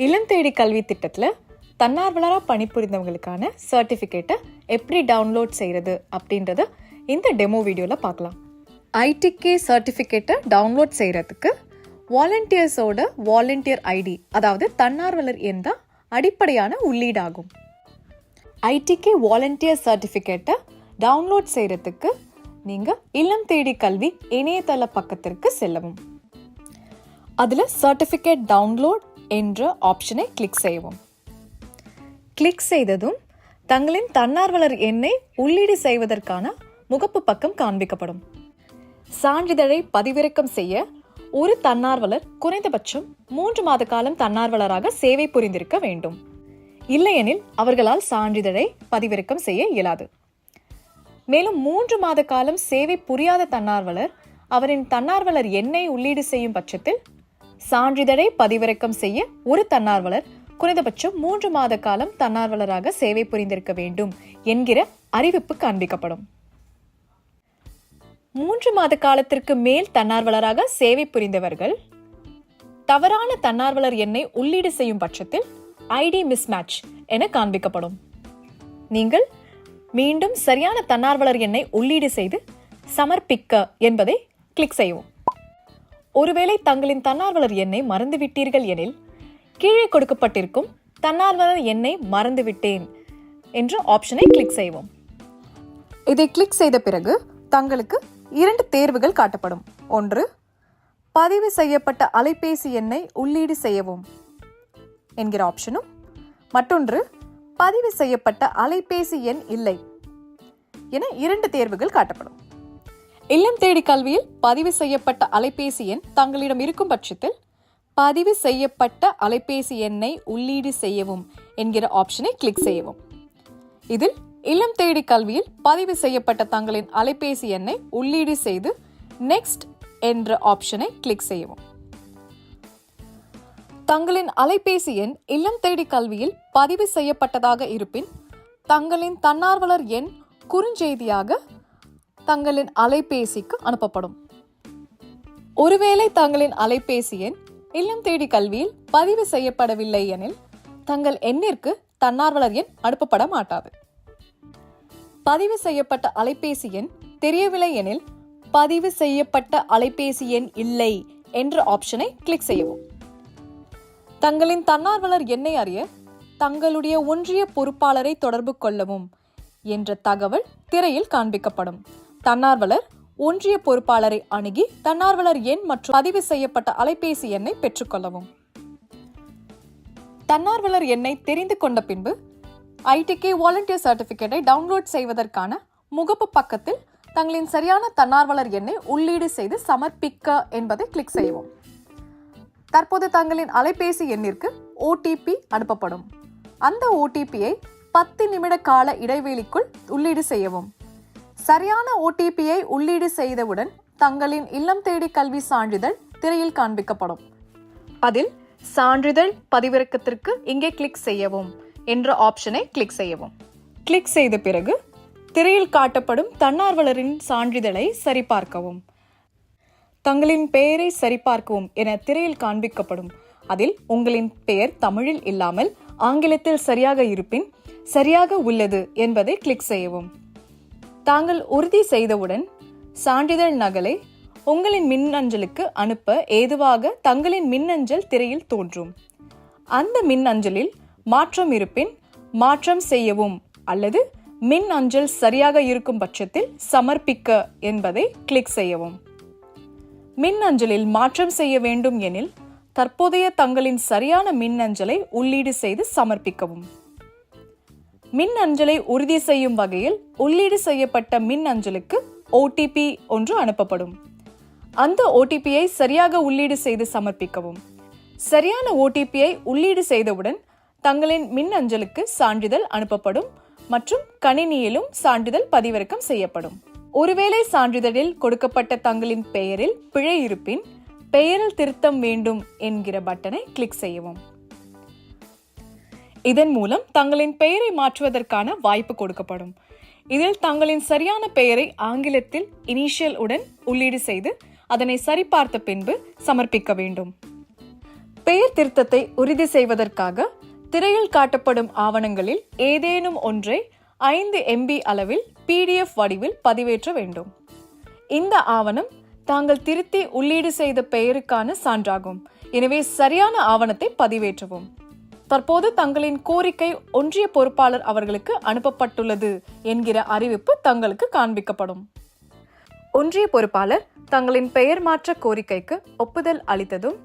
இல்லம் தேடி கல்வி திட்டத்தில் தன்னார்வலராக பணிபுரிந்தவங்களுக்கான சர்டிஃபிகேட்டை எப்படி டவுன்லோட் செய்கிறது அப்படின்றத இந்த டெமோ வீடியோவில் பார்க்கலாம். ஐடிகே சர்டிஃபிகேட்டை டவுன்லோட் செய்கிறதுக்கு வாலண்டியர்ஸோட வாலண்டியர் ஐடி, அதாவது தன்னார்வலர் எண் தான் அடிப்படையான உள்ளீடாகும். ஐடிகே வாலண்டியர் சர்டிஃபிகேட்டை டவுன்லோட் செய்கிறதுக்கு நீங்கள் இல்லம் தேடி கல்வி இணையதள பக்கத்திற்கு செல்லவும். அதில் சர்டிஃபிகேட் டவுன்லோட் என்ற ஆப்ஷனை கிளிக் செய்யவும். கிளிக் செய்ததும் தங்களின் தன்னார்வலர் எண்ணை உள்ளீடு செய்வதற்கான முகப்பு பக்கம் காண்பிக்கப்படும். சான்றிதழை பதிவிறக்கம் செய்ய ஒரு தன்னார்வலர் குறைந்தபட்சம் 3 மாத காலம் தன்னார்வலராக சேவை புரிந்திருக்க வேண்டும். இல்லையெனில் அவர்களால் சான்றிதழை பதிவிறக்கம் செய்ய இயலாது. மேலும் 3 மாத காலம் சேவை புரியாத தன்னார்வலர் அவரின் தன்னார்வலர் எண்ணை உள்ளீடு செய்யும் பட்சத்தில் சான்றிதழை பதிவிறக்கம் செய்ய ஒரு தன்னார்வலர் குறைந்தபட்சம் 3 மாத காலம் தன்னார்வலராக சேவை புரிந்திருக்க வேண்டும் என்கிற அறிவிப்பு காண்பிக்கப்படும். 3 மாத காலத்திற்கு மேல் தன்னார்வலராக சேவை புரிந்தவர்கள் தவறான தன்னார்வலர் எண்ணை உள்ளீடு செய்யும் பட்சத்தில் ஐடி மிஸ்மேட்ச் என காண்பிக்கப்படும். நீங்கள் மீண்டும் சரியான தன்னார்வலர் எண்ணை உள்ளீடு செய்து சமர்ப்பிக்க என்பதை கிளிக் செய்யவும். ஒருவேளை தங்களின் தன்னார்வலர் எண்ணை மறந்துவிட்டீர்கள் எனில் கீழே கொடுக்கப்பட்டிருக்கும் தன்னார்வலர் எண்ணை மறந்துவிட்டேன் என்ற ஆப்ஷனை கிளிக் செய்வோம். இதை கிளிக் செய்த பிறகு தங்களுக்கு 2 தேர்வுகள் காட்டப்படும். ஒன்று, பதிவு செய்யப்பட்ட அலைபேசி எண்ணை உள்ளீடு செய்யவும் என்கிற ஆப்ஷனும், மற்றொன்று, பதிவு செய்யப்பட்ட அலைபேசி எண் இல்லை என 2 தேர்வுகள் காட்டப்படும். இல்லம் தேடி கல்வியில் பதிவு செய்யப்பட்ட அலைபேசி எண் தங்களிடம் இருக்கும் பட்சத்தில் பதிவு செய்யப்பட்ட அலைபேசி எண்ணை உள்ளீடு செய்யவும் என்கிற ஆப்ஷனை கிளிக் செய்யவும். இதில் இல்லம் தேடி கல்வியில் பதிவு செய்யப்பட்ட தங்களின் அலைபேசி எண்ணை உள்ளீடு செய்து நெக்ஸ்ட் என்ற ஆப்ஷனை கிளிக் செய்யவும். தங்களின் அலைபேசி எண் இல்லம் தேடி கல்வியில் பதிவு செய்யப்பட்டதாக இருப்பின் தங்களின் தன்னார்வலர் எண் குறுஞ்செய்தியாக தங்களின் அலைபேசிக்கு அனுப்பப்படும். ஒருவேளை தங்களின் அலைபேசி எண் இல்லம் தேடி கல்வியில் பதிவு செய்யப்படவில்லை எனில் தங்கள் எண்ணிற்கு தன்னார்வலர் எண் அனுப்பப்பட மாட்டாது. பதிவு செய்யப்பட்ட அலைபேசி எண் தெரியவில்லை எனில் பதிவு செய்யப்பட்ட அலைபேசி எண் இல்லை என்ற ஆப்ஷனை கிளிக் செய்யவும். தங்களின் தன்னார்வலர் எண்ணை அறிய தங்களுடைய ஒன்றிய பொறுப்பாளரை தொடர்பு கொள்ளவும் என்ற தகவல் திரையில் காண்பிக்கப்படும். தன்னார்வலர் ஒன்றிய பொறுப்பாளரை அணுகி தன்னார்வலர் எண் மற்றும் பதிவு செய்யப்பட்ட அலைபேசி எண்ணை பெற்றுக்கொள்ளவும். தன்னார்வலர் எண்ணை தெரிந்து கொண்ட பின்பு ஐடிகே வாலண்டியர் சர்டிஃபிகேட்டை டவுன்லோட் செய்வதற்கான முகப்பு பக்கத்தில் தங்களின் சரியான தன்னார்வலர் எண்ணை உள்ளீடு செய்து சமர்ப்பிக்க என்பதை கிளிக் செய்யவும். தற்போது தங்களின் அலைபேசி எண்ணிற்கு ஓடிபி அனுப்பப்படும். அந்த ஓடிபியை 10 நிமிட கால இடைவெளிக்குள் உள்ளீடு செய்யவும். சரியான ஓடிபியை உள்ளீடு செய்தவுடன் தங்களின் இல்லம் தேடி கல்வி சான்றிதழ் திரையில் காண்பிக்கப்படும். அதில் சான்றிதழ் பதிவிறக்கத்திற்கு இங்கே கிளிக் செய்யவும் என்ற ஆப்ஷனை கிளிக் செய்யவும். கிளிக் செய்த பிறகு திரையில் காட்டப்படும் தன்னார்வலரின் சான்றிதழை சரிபார்க்கவும். தங்களின் பெயரை சரிபார்க்கவும் என திரையில் காண்பிக்கப்படும். அதில் உங்களின் பெயர் தமிழில் இல்லாமல் ஆங்கிலத்தில் சரியாக இருப்பின் சரியாக உள்ளது என்பதை கிளிக் செய்யவும். தாங்கள் உறுதி செய்தவுடன் சான்றிதழ் நகலை உங்களின் மின்னஞ்சலுக்கு அனுப்ப ஏதுவாக தங்களின் மின்னஞ்சல் திரையில் தோன்றும். அந்த மின்னஞ்சலில் மாற்றம் இருப்பின் மாற்றம் செய்யவும் அல்லது மின் அஞ்சல் சரியாக இருக்கும் பட்சத்தில் சமர்ப்பிக்க என்பதை கிளிக் செய்யவும். மின் அஞ்சலில் மாற்றம் செய்ய வேண்டும் எனில் தற்போதைய தங்களின் சரியான மின்னஞ்சலை உள்ளீடு செய்து சமர்ப்பிக்கவும். மின் அஞ்சலை உறுதி செய்யும் வகையில் உள்ளீடு செய்யப்பட்ட மின் அஞ்சலுக்கு ஓடிபி ஒன்று அனுப்பப்படும். அந்த ஓடிபியை சரியாக உள்ளீடு செய்து சமர்ப்பிக்கவும். சரியான ஓடிபியை உள்ளீடு செய்தவுடன் தங்களின் மின் அஞ்சலுக்கு சான்றிதழ் அனுப்பப்படும் மற்றும் கணினியிலும் சான்றிதழ் பதிவிறக்கம் செய்யப்படும். ஒருவேளை சான்றிதழில் கொடுக்கப்பட்ட தங்களின் பெயரில் பிழை இருப்பின் பெயரில் திருத்தம் வேண்டும் என்கிற பட்டனை கிளிக் செய்யவும். இதன் மூலம் தங்களின் பெயரை மாற்றுவதற்கான வாய்ப்பு கொடுக்கப்படும். இதில் தங்களின் சரியான பெயரை ஆங்கிலத்தில் இனிஷியல் உடன் உள்ளீடு செய்து அதனை சரிபார்த்த பின்பு சமர்ப்பிக்க வேண்டும். பெயர் திருத்தத்தை உறுதி செய்வதற்காக திரையில் காட்டப்படும் ஆவணங்களில் ஏதேனும் ஒன்றை 5 MB அளவில் PDF வடிவில் பதிவேற்ற வேண்டும். இந்த ஆவணம் தாங்கள் திருத்தி உள்ளீடு செய்த பெயருக்கான சான்றாகும். எனவே சரியான ஆவணத்தை பதிவேற்றவும். தற்போது தங்களின் கோரிக்கை ஒன்றிய பொறுப்பாளர் அவர்களுக்கு அனுப்பப்பட்டுள்ளது என்கிற அறிவிப்பு தங்களுக்கு காண்பிக்கப்படும். ஒன்றிய பொறுப்பாளர் தங்களின் பெயர் மாற்ற கோரிக்கைக்கு ஒப்புதல் அளித்ததும்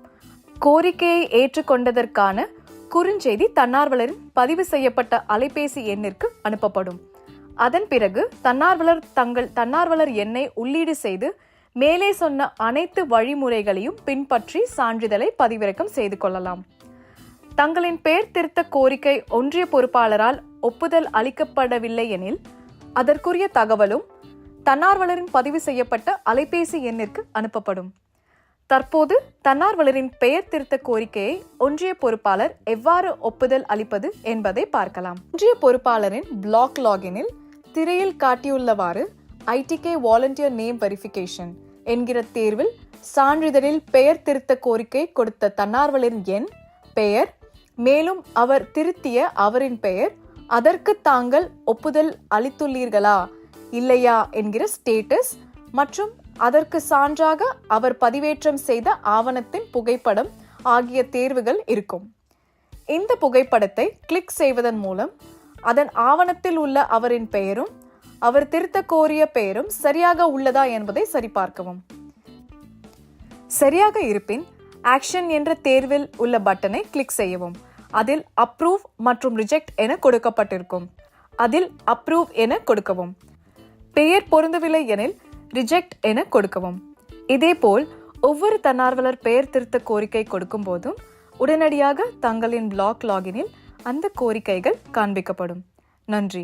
கோரிக்கையை ஏற்றுக்கொண்டதற்கான குறுஞ்செய்தி தன்னார்வலரின் பதிவு செய்யப்பட்ட அலைபேசி எண்ணிற்கு அனுப்பப்படும். அதன் பிறகு தன்னார்வலர் எண்ணை உள்ளீடு செய்து மேலே சொன்ன அனைத்து வழிமுறைகளையும் பின்பற்றி சான்றிதழை பதிவிறக்கம் செய்து கொள்ளலாம். தங்களின் பெயர் திருத்த கோரிக்கை ஒன்றிய பொறுப்பாளரால் ஒப்புதல் அளிக்கப்படவில்லை எனில் அதற்குரிய தகவலும் தன்னார்வலரின் பதிவு செய்யப்பட்ட அலைபேசி எண்ணிற்கு அனுப்பப்படும். தற்போது தன்னார்வலரின் பெயர் திருத்த கோரிக்கையை ஒன்றிய பொறுப்பாளர் எவ்வாறு ஒப்புதல் அளிப்பது என்பதை பார்க்கலாம். ஒன்றிய பொறுப்பாளரின் பிளாக் லாகினில் திரையில் காட்டியுள்ளவாறு ITK வாலண்டியர் நேம் வெரிஃபிகேஷன் என்கிற தேர்வில் சான்றிதழில் பெயர் திருத்த கோரிக்கை கொடுத்த தன்னார்வலரின் எண், பெயர், மேலும் அவர் திருத்திய அவரின் பெயர், அதற்கு தாங்கள் ஒப்புதல் அளித்துள்ளீர்களா இல்லையா என்கிற ஸ்டேட்டஸ் மற்றும் அதற்கு சான்றாக அவர் பதிவேற்றம் செய்த ஆவணத்தின் புகைப்படம் ஆகிய தேர்வுகள் இருக்கும். இந்த புகைப்படத்தை கிளிக் செய்வதன் மூலம் அதன் ஆவணத்தில் உள்ள அவரின் பெயரும் அவர் திருத்த கோரிய பெயரும் சரியாக உள்ளதா என்பதை சரிபார்க்கவும். சரியாக இருப்பின் ஆக்ஷன் என்ற தேர்வில் உள்ள பட்டனை கிளிக் செய்யவும். அதில் அப்ரூவ் மற்றும் ரிஜெக்ட் என கொடுக்கப்பட்டிருக்கும். அதில் அப்ரூவ் என கொடுக்கவும். பெயர் பொருந்தவில்லை எனில் ரிஜெக்ட் என கொடுக்கவும். இதேபோல் ஒவ்வொரு தன்னார்வலர் பெயர் திருத்த கோரிக்கை கொடுக்கும் போதும் உடனடியாக தங்களின் பிளாக் லாகினில் அந்த கோரிக்கைகள் காண்பிக்கப்படும். நன்றி.